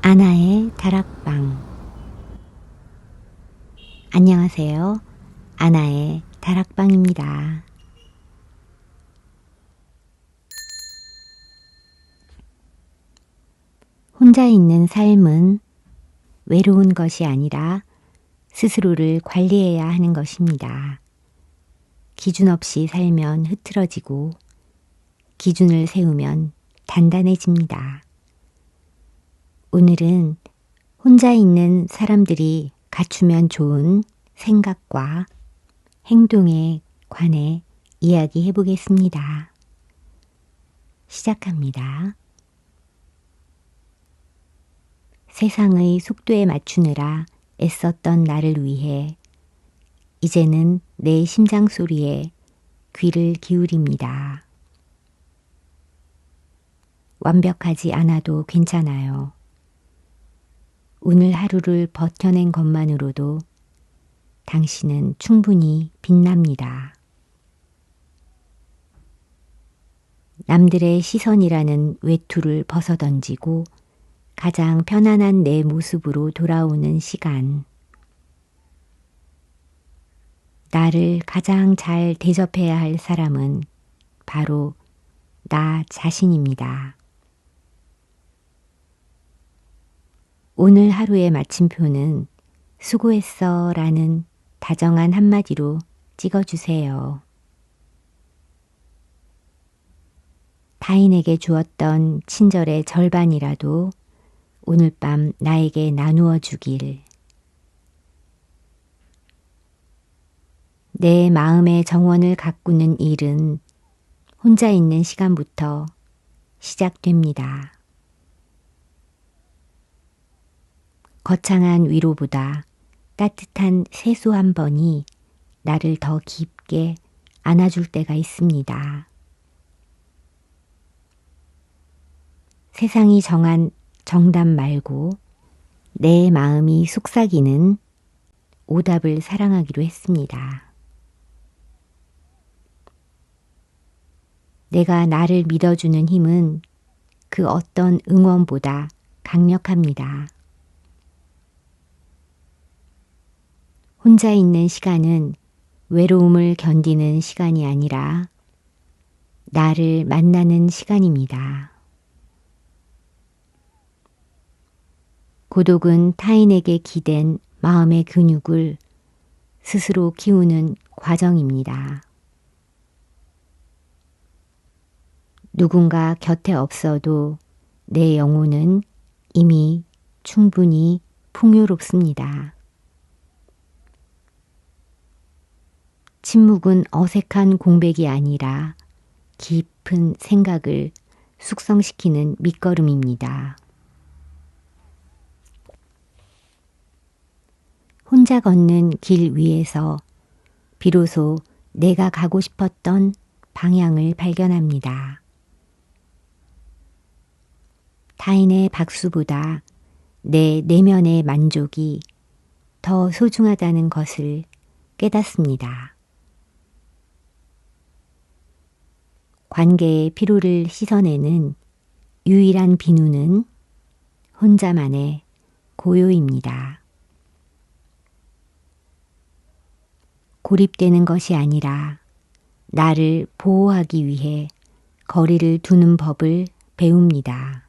아나의 다락방. 안녕하세요. 아나의 다락방입니다. 혼자 있는 삶은 외로운 것이 아니라 스스로를 관리해야 하는 것입니다. 기준 없이 살면 흐트러지고 기준을 세우면 단단해집니다. 오늘은 혼자 있는 사람들이 갖추면 좋은 생각과 행동에 관해 이야기해 보겠습니다. 시작합니다. 세상의 속도에 맞추느라 애썼던 나를 위해 이제는 내 심장 소리에 귀를 기울입니다. 완벽하지 않아도 괜찮아요. 오늘 하루를 버텨낸 것만으로도 당신은 충분히 빛납니다. 남들의 시선이라는 외투를 벗어던지고 가장 편안한 내 모습으로 돌아오는 시간. 나를 가장 잘 대접해야 할 사람은 바로 나 자신입니다. 오늘 하루의 마침표는 수고했어 라는 다정한 한마디로 찍어주세요. 타인에게 주었던 친절의 절반이라도 오늘 밤 나에게 나누어 주길. 내 마음의 정원을 가꾸는 일은 혼자 있는 시간부터 시작됩니다. 거창한 위로보다 따뜻한 세수 한 번이 나를 더 깊게 안아줄 때가 있습니다. 세상이 정한 정답 말고 내 마음이 속삭이는 오답을 사랑하기로 했습니다. 내가 나를 믿어주는 힘은 그 어떤 응원보다 강력합니다. 혼자 있는 시간은 외로움을 견디는 시간이 아니라 나를 만나는 시간입니다. 고독은 타인에게 기댄 마음의 근육을 스스로 키우는 과정입니다. 누군가 곁에 없어도 내 영혼은 이미 충분히 풍요롭습니다. 침묵은 어색한 공백이 아니라 깊은 생각을 숙성시키는 밑거름입니다. 혼자 걷는 길 위에서 비로소 내가 가고 싶었던 방향을 발견합니다. 타인의 박수보다 내 내면의 만족이 더 소중하다는 것을 깨닫습니다. 관계의 피로를 씻어내는 유일한 비누는 혼자만의 고요입니다. 고립되는 것이 아니라 나를 보호하기 위해 거리를 두는 법을 배웁니다.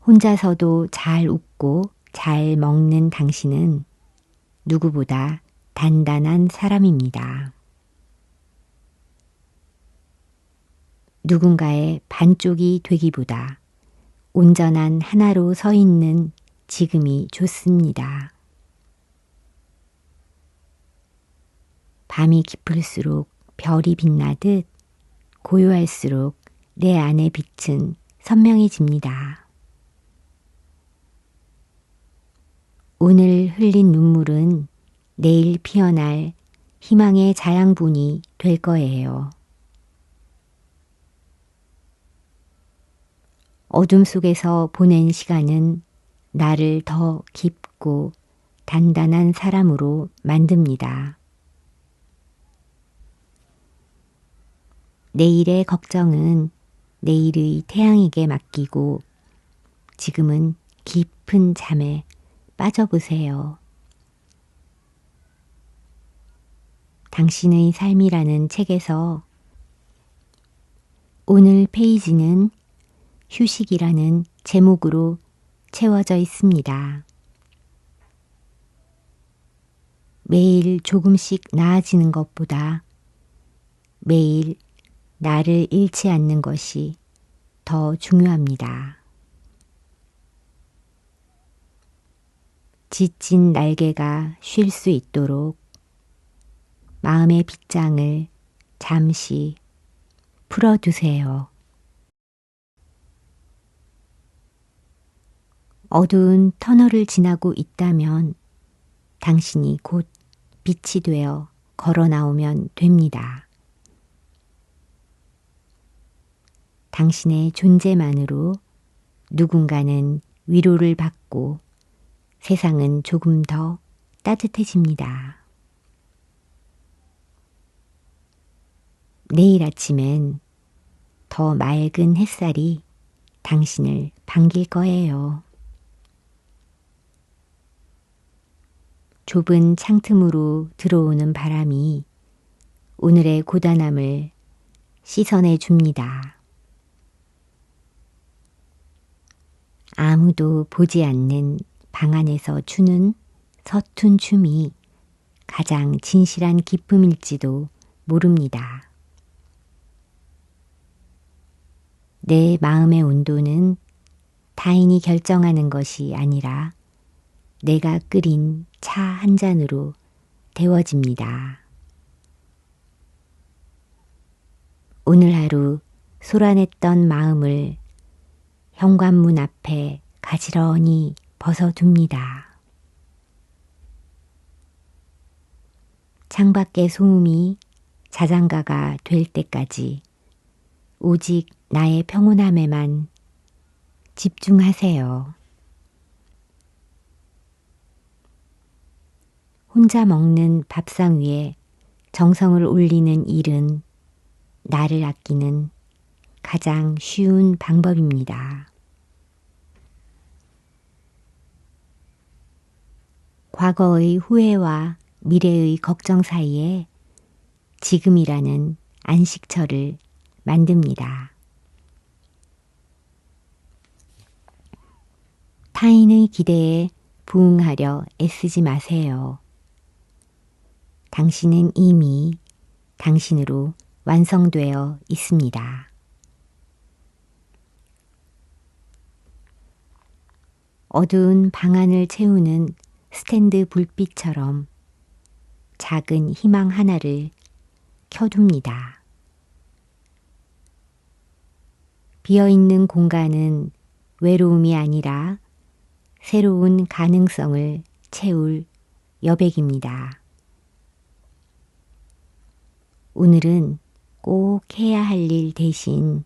혼자서도 잘 웃고 잘 먹는 당신은 누구보다 단단한 사람입니다. 누군가의 반쪽이 되기보다 온전한 하나로 서 있는 지금이 좋습니다. 밤이 깊을수록 별이 빛나듯 고요할수록 내 안의 빛은 선명해집니다. 오늘 흘린 눈물은 내일 피어날 희망의 자양분이 될 거예요. 어둠 속에서 보낸 시간은 나를 더 깊고 단단한 사람으로 만듭니다. 내일의 걱정은 내일의 태양에게 맡기고 지금은 깊은 잠에 빠져보세요. 당신의 삶이라는 책에서 오늘 페이지는 휴식이라는 제목으로 채워져 있습니다. 매일 조금씩 나아지는 것보다 매일 나를 잃지 않는 것이 더 중요합니다. 지친 날개가 쉴 수 있도록 마음의 빗장을 잠시 풀어두세요. 어두운 터널을 지나고 있다면 당신이 곧 빛이 되어 걸어 나오면 됩니다. 당신의 존재만으로 누군가는 위로를 받고 세상은 조금 더 따뜻해집니다. 내일 아침엔 더 맑은 햇살이 당신을 반길 거예요. 좁은 창틈으로 들어오는 바람이 오늘의 고단함을 씻어내 줍니다. 아무도 보지 않는 방 안에서 추는 서툰 춤이 가장 진실한 기쁨일지도 모릅니다. 내 마음의 온도는 타인이 결정하는 것이 아니라 내가 끓인 차 한 잔으로 데워집니다. 오늘 하루 소란했던 마음을 현관문 앞에 가지런히 벗어둡니다. 창밖의 소음이 자장가가 될 때까지 오직 나의 평온함에만 집중하세요. 혼자 먹는 밥상 위에 정성을 올리는 일은 나를 아끼는 가장 쉬운 방법입니다. 과거의 후회와 미래의 걱정 사이에 지금이라는 안식처를 만듭니다. 타인의 기대에 부응하려 애쓰지 마세요. 당신은 이미 당신으로 완성되어 있습니다. 어두운 방 안을 채우는 스탠드 불빛처럼 작은 희망 하나를 켜둡니다. 비어있는 공간은 외로움이 아니라 새로운 가능성을 채울 여백입니다. 오늘은 꼭 해야 할 일 대신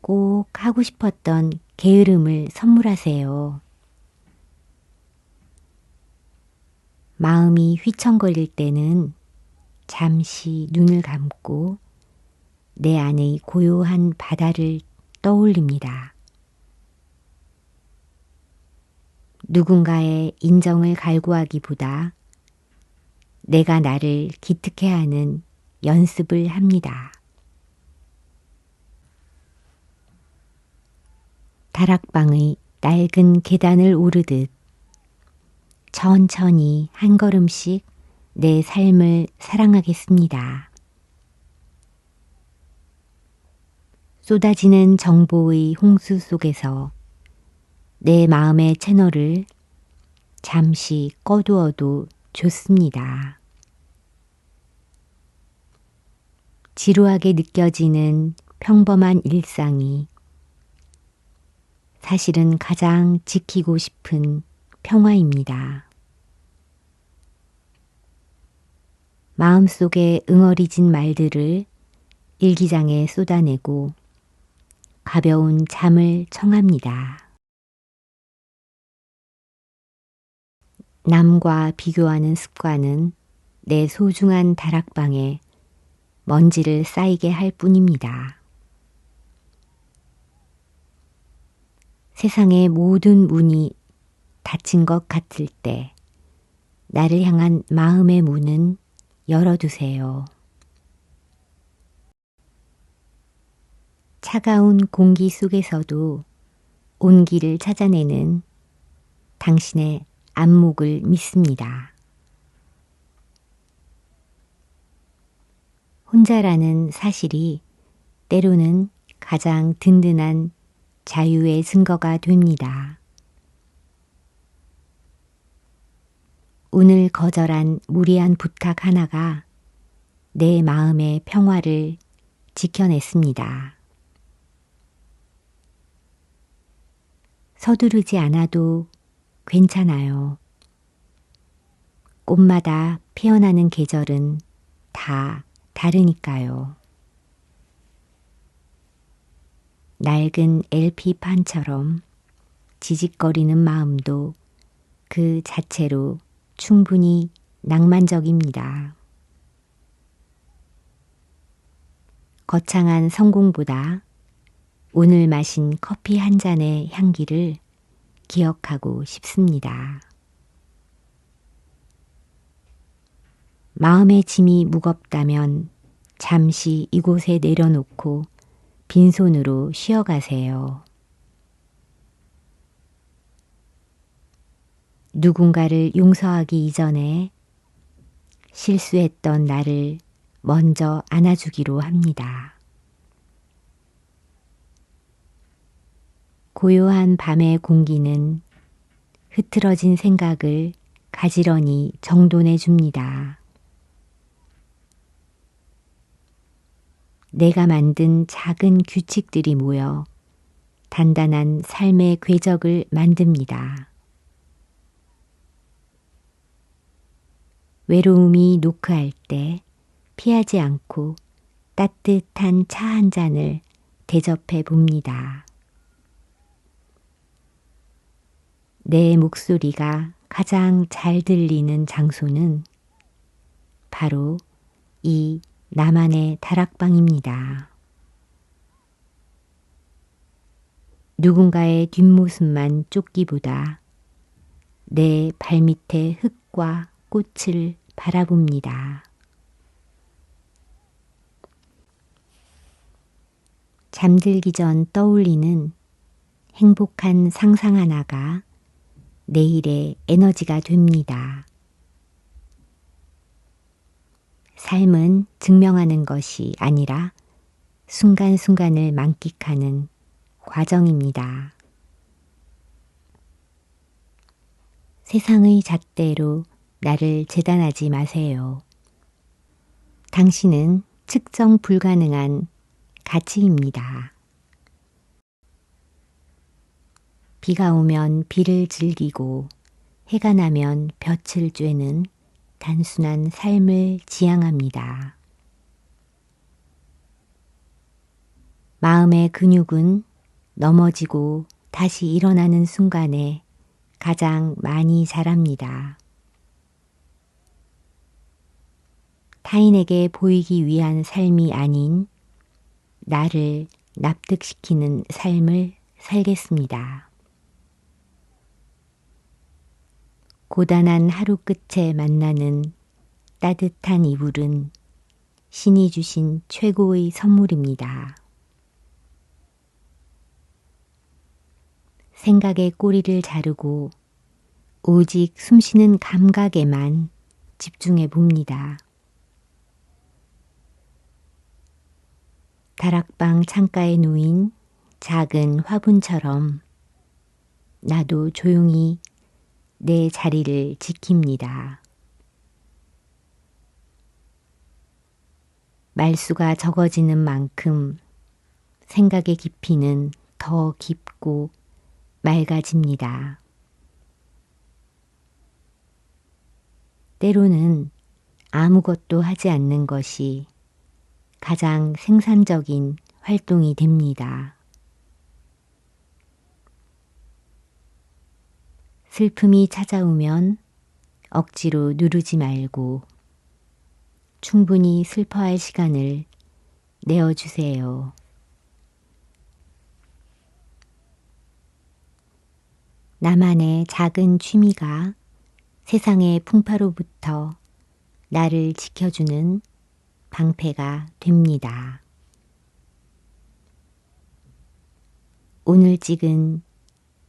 꼭 하고 싶었던 게으름을 선물하세요. 마음이 휘청거릴 때는 잠시 눈을 감고 내 안의 고요한 바다를 떠올립니다. 누군가의 인정을 갈구하기보다 내가 나를 기특해하는 연습을 합니다. 다락방의 낡은 계단을 오르듯 천천히 한 걸음씩 내 삶을 사랑하겠습니다. 쏟아지는 정보의 홍수 속에서 내 마음의 채널을 잠시 꺼두어도 좋습니다. 지루하게 느껴지는 평범한 일상이 사실은 가장 지키고 싶은 평화입니다. 마음속에 응어리진 말들을 일기장에 쏟아내고 가벼운 잠을 청합니다. 남과 비교하는 습관은 내 소중한 다락방에 먼지를 쌓이게 할 뿐입니다. 세상의 모든 문이 닫힌 것 같을 때 나를 향한 마음의 문은 열어두세요. 차가운 공기 속에서도 온기를 찾아내는 당신의 안목을 믿습니다. 혼자라는 사실이 때로는 가장 든든한 자유의 증거가 됩니다. 오늘 거절한 무리한 부탁 하나가 내 마음의 평화를 지켜냈습니다. 서두르지 않아도 괜찮아요. 꽃마다 피어나는 계절은 다 다르니까요. 낡은 LP판처럼 지직거리는 마음도 그 자체로 충분히 낭만적입니다. 거창한 성공보다 오늘 마신 커피 한 잔의 향기를 기억하고 싶습니다. 마음의 짐이 무겁다면 잠시 이곳에 내려놓고 빈손으로 쉬어가세요. 누군가를 용서하기 이전에 실수했던 나를 먼저 안아주기로 합니다. 고요한 밤의 공기는 흐트러진 생각을 가지런히 정돈해 줍니다. 내가 만든 작은 규칙들이 모여 단단한 삶의 궤적을 만듭니다. 외로움이 노크할 때 피하지 않고 따뜻한 차 한 잔을 대접해 봅니다. 내 목소리가 가장 잘 들리는 장소는 바로 이 나만의 다락방입니다. 누군가의 뒷모습만 쫓기보다 내 발밑의 흙과 꽃을 바라봅니다. 잠들기 전 떠올리는 행복한 상상 하나가 내일의 에너지가 됩니다. 삶은 증명하는 것이 아니라 순간순간을 만끽하는 과정입니다. 세상의 잣대로 나를 재단하지 마세요. 당신은 측정 불가능한 가치입니다. 비가 오면 비를 즐기고 해가 나면 볕을 쬐는 단순한 삶을 지향합니다. 마음의 근육은 넘어지고 다시 일어나는 순간에 가장 많이 자랍니다. 타인에게 보이기 위한 삶이 아닌 나를 납득시키는 삶을 살겠습니다. 고단한 하루 끝에 만나는 따뜻한 이불은 신이 주신 최고의 선물입니다. 생각의 꼬리를 자르고 오직 숨쉬는 감각에만 집중해 봅니다. 다락방 창가에 놓인 작은 화분처럼 나도 조용히 내 자리를 지킵니다. 말수가 적어지는 만큼 생각의 깊이는 더 깊고 맑아집니다. 때로는 아무것도 하지 않는 것이 가장 생산적인 활동이 됩니다. 슬픔이 찾아오면 억지로 누르지 말고 충분히 슬퍼할 시간을 내어주세요. 나만의 작은 취미가 세상의 풍파로부터 나를 지켜주는 방패가 됩니다. 오늘 찍은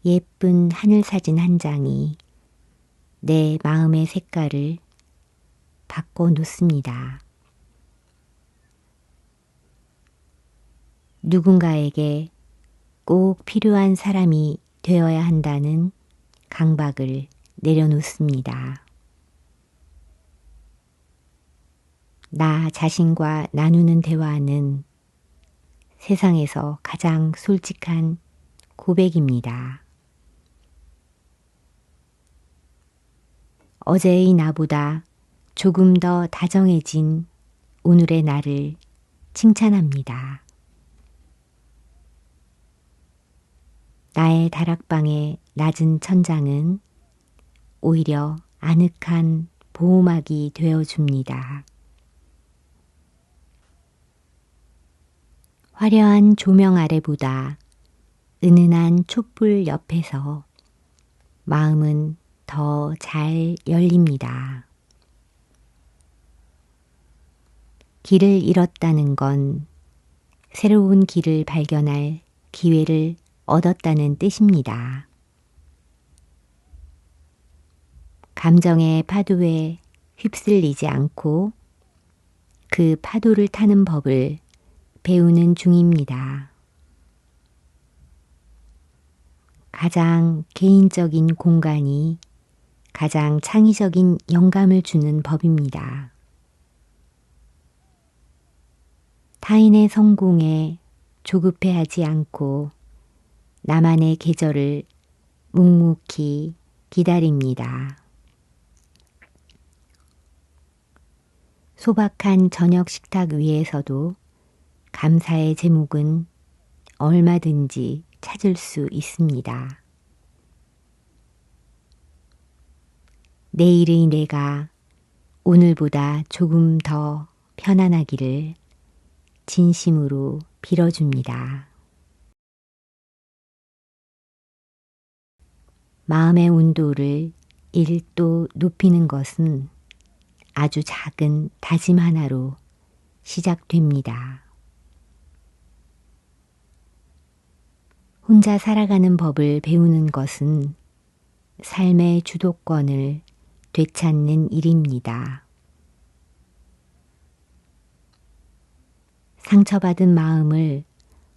예쁜 하늘 사진 한 장이 내 마음의 색깔을 바꿔 놓습니다. 누군가에게 꼭 필요한 사람이 되어야 한다는 강박을 내려놓습니다. 나 자신과 나누는 대화는 세상에서 가장 솔직한 고백입니다. 어제의 나보다 조금 더 다정해진 오늘의 나를 칭찬합니다. 나의 다락방의 낮은 천장은 오히려 아늑한 보호막이 되어줍니다. 화려한 조명 아래보다 은은한 촛불 옆에서 마음은 더 잘 열립니다. 길을 잃었다는 건 새로운 길을 발견할 기회를 얻었다는 뜻입니다. 감정의 파도에 휩쓸리지 않고 그 파도를 타는 법을 배우는 중입니다. 가장 개인적인 공간이 가장 창의적인 영감을 주는 법입니다. 타인의 성공에 조급해하지 않고 나만의 계절을 묵묵히 기다립니다. 소박한 저녁 식탁 위에서도 감사의 제목은 얼마든지 찾을 수 있습니다. 내일의 내가 오늘보다 조금 더 편안하기를 진심으로 빌어줍니다. 마음의 온도를 1도 높이는 것은 아주 작은 다짐 하나로 시작됩니다. 혼자 살아가는 법을 배우는 것은 삶의 주도권을 되찾는 일입니다. 상처받은 마음을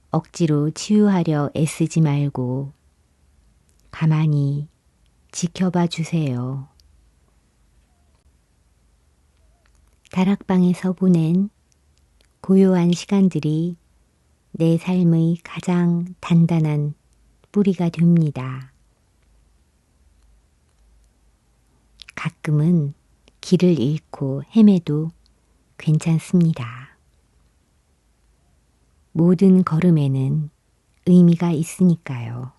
억지로 치유하려 애쓰지 말고 가만히 지켜봐 주세요. 다락방에서 보낸 고요한 시간들이 내 삶의 가장 단단한 뿌리가 됩니다. 가끔은 길을 잃고 헤매도 괜찮습니다. 모든 걸음에는 의미가 있으니까요.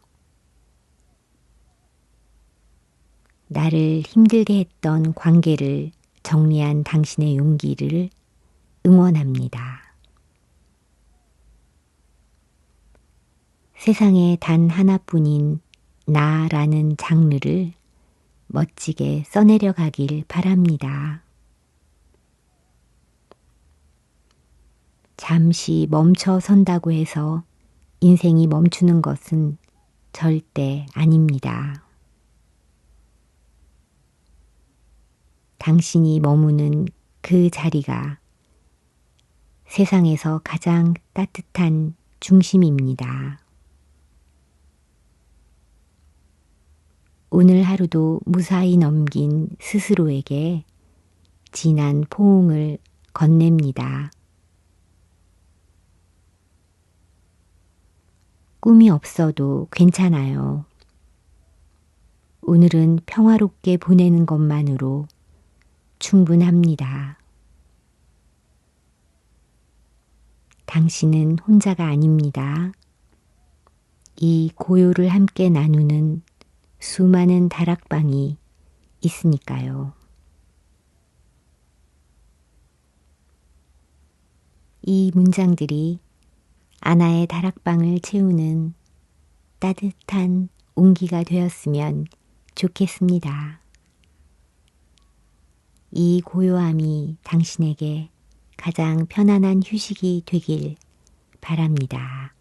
나를 힘들게 했던 관계를 정리한 당신의 용기를 응원합니다. 세상에 단 하나뿐인 나라는 장르를 멋지게 써내려 가길 바랍니다. 잠시 멈춰 선다고 해서 인생이 멈추는 것은 절대 아닙니다. 당신이 머무는 그 자리가 세상에서 가장 따뜻한 중심입니다. 오늘 하루도 무사히 넘긴 스스로에게 진한 포옹을 건넵니다. 꿈이 없어도 괜찮아요. 오늘은 평화롭게 보내는 것만으로 충분합니다. 당신은 혼자가 아닙니다. 이 고요를 함께 나누는 수많은 다락방이 있으니까요. 이 문장들이 아나의 다락방을 채우는 따뜻한 온기가 되었으면 좋겠습니다. 이 고요함이 당신에게 가장 편안한 휴식이 되길 바랍니다.